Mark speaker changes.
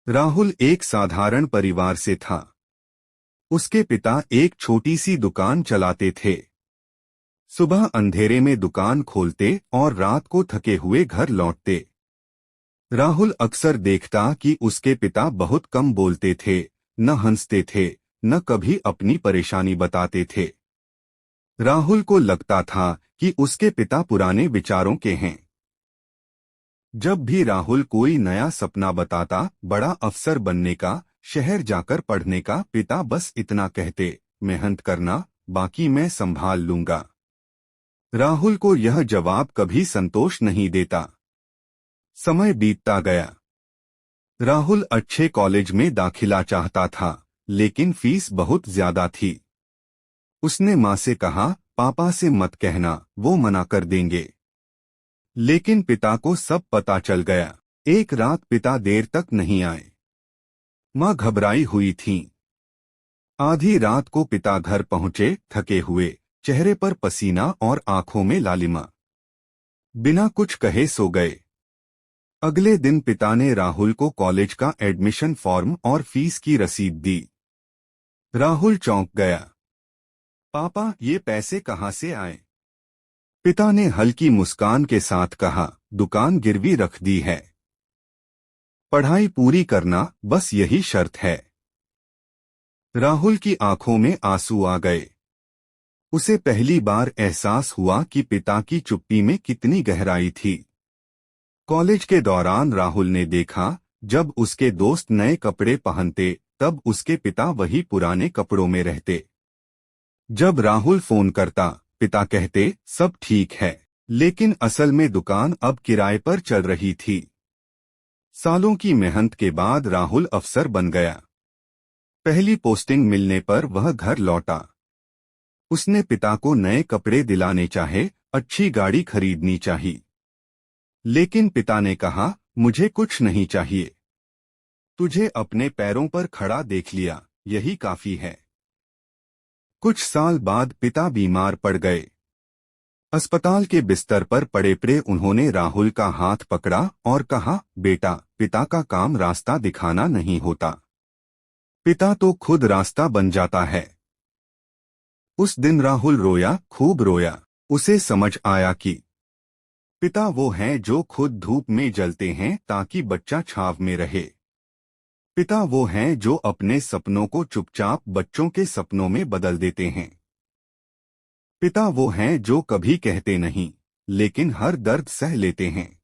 Speaker 1: राहुल एक साधारण परिवार से था। उसके पिता एक छोटी सी दुकान चलाते थे। सुबह अंधेरे में दुकान खोलते और रात को थके हुए घर लौटते। राहुल अक्सर देखता कि उसके पिता बहुत कम बोलते थे, न हंसते थे, न कभी अपनी परेशानी बताते थे। राहुल को लगता था कि उसके पिता पुराने विचारों के हैं। जब भी राहुल कोई नया सपना बताता, बड़ा अफसर बनने का, शहर जाकर पढ़ने का, पिता बस इतना कहते, मेहनत करना, बाकी मैं संभाल लूंगा। राहुल को यह जवाब कभी संतोष नहीं देता। समय बीतता गया। राहुल अच्छे कॉलेज में दाखिला चाहता था, लेकिन फीस बहुत ज्यादा थी। उसने माँ से कहा, पापा से मत कहना, वो मना कर देंगे। लेकिन पिता को सब पता चल गया। एक रात पिता देर तक नहीं आए। माँ घबराई हुई थीं। आधी रात को पिता घर पहुंचे, थके हुए, चेहरे पर पसीना और आंखों में लालिमा। बिना कुछ कहे सो गए। अगले दिन पिता ने राहुल को कॉलेज का एडमिशन फॉर्म और फीस की रसीद दी। राहुल चौंक गया। पापा, ये पैसे कहाँ से आए? पिता ने हल्की मुस्कान के साथ कहा, दुकान गिरवी रख दी है। पढ़ाई पूरी करना, बस यही शर्त है। राहुल की आंखों में आंसू आ गए। उसे पहली बार एहसास हुआ कि पिता की चुप्पी में कितनी गहराई थी। कॉलेज के दौरान राहुल ने देखा, जब उसके दोस्त नए कपड़े पहनते, तब उसके पिता वही पुराने कपड़ों में रहते। जब राहुल फोन करता, पिता कहते, सब ठीक है, लेकिन असल में दुकान अब किराए पर चल रही थी। सालों की मेहनत के बाद राहुल अफसर बन गया। पहली पोस्टिंग मिलने पर वह घर लौटा। उसने पिता को नए कपड़े दिलाने चाहे, अच्छी गाड़ी खरीदनी चाहिए। लेकिन पिता ने कहा, मुझे कुछ नहीं चाहिए। तुझे अपने पैरों पर खड़ा देख लिया, यही काफी है। कुछ साल बाद पिता बीमार पड़ गए। अस्पताल के बिस्तर पर पड़े पड़े उन्होंने राहुल का हाथ पकड़ा और कहा, बेटा, पिता का काम रास्ता दिखाना नहीं होता। पिता तो खुद रास्ता बन जाता है। उस दिन राहुल रोया, खूब रोया। उसे समझ आया कि पिता वो हैं जो खुद धूप में जलते हैं ताकि बच्चा छांव में रहे। पिता वो हैं जो अपने सपनों को चुपचाप बच्चों के सपनों में बदल देते हैं। पिता वो हैं जो कभी कहते नहीं, लेकिन हर दर्द सह लेते हैं।